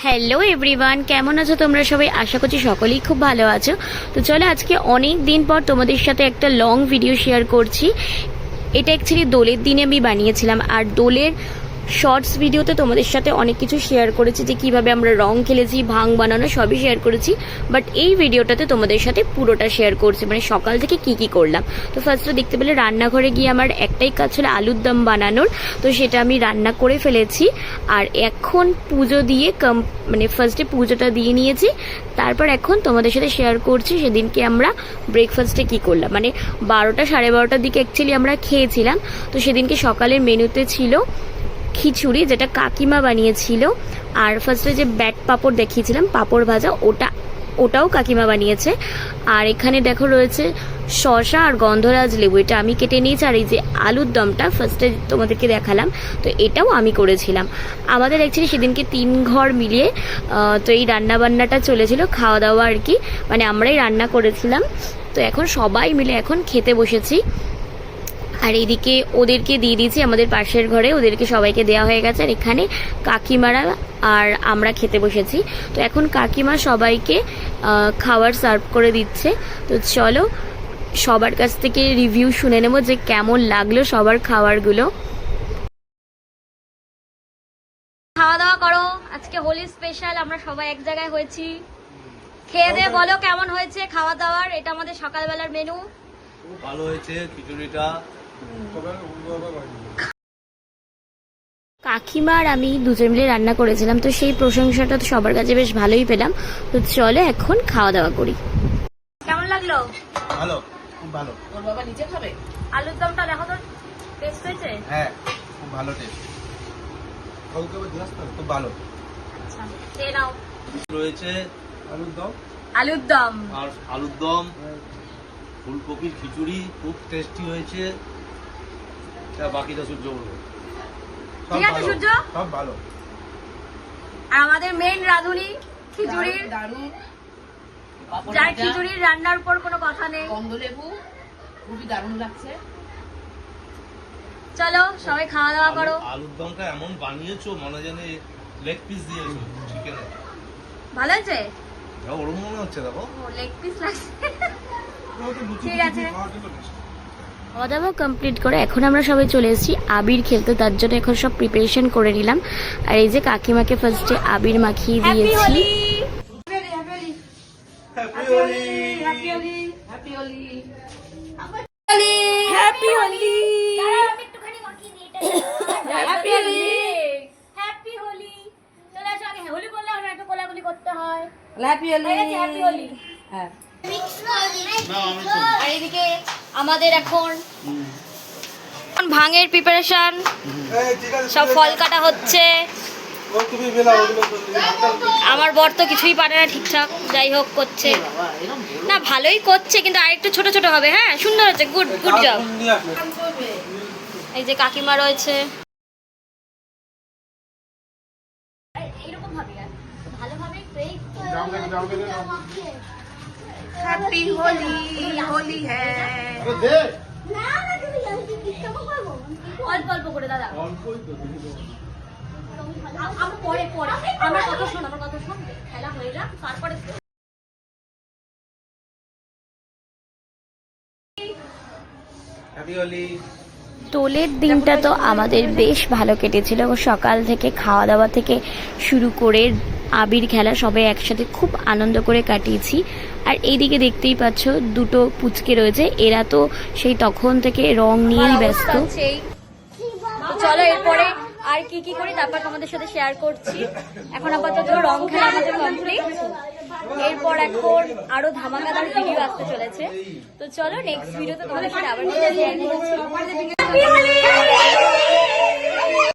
Hello everyone, কেমন আছো তোমরা সবাই? আশা করছি সকলেই খুব ভালো আছো। তো চলো আজকে অনেক দিন পর তোমাদের সাথে একটা লং ভিডিও শেয়ার করছি। এটা অ্যাকচুয়ালি দোলের দিনে আমি বানিয়েছিলাম, আর দোলের শর্টস ভিডিওতে তোমাদের সাথে অনেক কিছু শেয়ার করেছি, যে কিভাবে আমরা রং খেলেছি, ভাং বানানো সবই শেয়ার করেছি। বাট এই ভিডিওটাতে তোমাদের সাথে পুরোটা শেয়ার করছি, মানে সকাল থেকে কি করলাম। তো ফার্স্টে দেখতে পেলে রান্নাঘরে গিয়ে আমার একটাই কাজ ছিল আলুর দম বানানোর, তো সেটা আমি রান্না করে ফেলেছি। আর এখন পুজো দিয়ে মানে ফার্স্টে পুজোটা দিয়ে নিয়েছি, তারপর এখন তোমাদের সাথে শেয়ার করছি সেদিনকে আমরা ব্রেকফাস্টে কি করলাম। মানে 12টা সাড়ে 12টার দিকে অ্যাকচুয়ালি আমরা খেয়েছিলাম। তো সেদিনকে সকালের মেনুতে ছিল খিচুড়ি, যেটা কাকিমা বানিয়েছিল, আর ফার্স্টে যে ব্যাট পাঁপড় দেখিয়েছিলাম পাঁপড় ভাজা, ওটাও কাকিমা বানিয়েছে। আর এখানে দেখো রয়েছে শসা আর গন্ধরাজ লেবু, এটা আমি কেটে নিয়েছি। আর এই যে আলুর দমটা ফার্স্টে তোমাদেরকে দেখালাম, তো এটাও আমি করেছিলাম। আমাদের অ্যাকচুয়ালি সেদিনকে 3 ঘর মিলিয়ে তো এই রান্নাবান্নাটা চলেছিল, খাওয়া দাওয়া আর কি, মানে আমরাই রান্না করেছিলাম। তো এখন সবাই মিলে এখন খেতে বসেছি। আর এইদিকে ওদেরকে দিয়ে দিয়েছি, আমাদের পাশের ঘরে ওদেরকে সবাইকে দেওয়া হয়ে গেছে। আর এখানে কাকিমারা আর আমরা খেতে বসেছি। তো এখন কাকিমা সবাইকে খাবার সার্ভ করে দিচ্ছে। তো চলো সবার কাছ থেকে রিভিউ শুনে নেব যে কেমন লাগলো সবার খাবারগুলো। খাওয়া দাওয়া করো, আজকে হোলি স্পেশাল, আমরা সবাই এক জায়গায় হয়েছি। খেয়ে দিয়ে বলো কেমন হয়েছে খাওয়া দাওয়ার। এটা আমাদের সকালবেলার মেনু। ভালো হয়েছে খিচুড়িটা। কাকিমা আর আমি দুজন মিলে রান্না করেছিলাম, তো সেই প্রশংসাটা তো সবার কাছে বেশ ভালোই পেলাম। তো চলো এখন খাওয়া দাওয়া করি। কেমন লাগলো? ভালো, খুব ভালো। ওর বাবা নিচে খাবে। আলুর দমটা দেখো তো, টেস্ট হয়েছে? হ্যাঁ, খুব ভালো টেস্ট, খুব ভালো। আচ্ছা খেয়ে নাও। রয়েছে আলুর দম, আলুর দম আর আলুর দম, ফুলকপির খিচুড়ি খুব টেস্টি হয়েছে। বাকিটা সূর্য বলবো। ঠিক আছে সূর্য, সব ভালো। আর আমাদের মেন রাঁধুনি খিচুড়ির, দারুণ। যার খিচুড়ির রান্নার উপর কোনো কথা নেই। গন্ধলেবু খুবই দারুণ লাগছে। চলো সবাই খাওয়া দাওয়া করো। আলুর দমটা এমন বানিয়েছো মনে জানে লেগ পিস দিয়েছো চিকেনের। ভালো আছে? ওরকম মনে হচ্ছে, দেখো লেগ পিস লাগছে। ঠিক আছে, খাওয়া দাওয়া কমপ্লিট করে এখন আমরা সবাই চলে এসেছি আবির খেলতে। তার জন্য এখন সব প্রিপারেশন করে নিলাম। আর এই যে কাকিমাকে ফার্স্টে আবির মাখিয়ে দিয়েছি। আর এদিকে আমাদের এখন ভাঙের প্রিপারেশন, সব ফল কাটা হচ্ছে। আমার বর তো কিছুই পারে না ঠিকঠাক, যাই হোক করছে, না ভালোই করছে, কিন্তু আরেকটু ছোট ছোট হবে। হ্যাঁ সুন্দর হচ্ছে, গুড জব। এই যে কাকিমা রয়েছে। হ্যাপি হোলি, হোলি হ্যাঁ। অল্প অল্প করে দাদা, পরে পরে আমার কথা শোন, খেলা হয়ে যাক তারপরে। হ্যাপি হোলি। দোলের দিনটা তো আমাদের বেশ ভালো কেটেছিল। সকাল থেকে খাওয়া দাওয়া থেকে শুরু করে আবির খেলা সবাই একসাথে খুব আনন্দ করে কাটিয়েছি। আর এইদিকে দেখতেই পাচ্ছ দুটো পুচকে রয়েছে, এরা তো সেই তখন থেকে রং নিয়েই ব্যস্ত। চলো এরপরে আর কি করি তারপর তোমাদের সাথে শেয়ার করছি। এখন আপাতত রং খেলা আমাদের কমপ্লিট, এরপর এখন আরো ধামাকাদার ভিডিও আসতে চলেছে। তো চলো নেক্সট ভিডিওতে তোমাদের সাথে আবার শেয়ার করছি।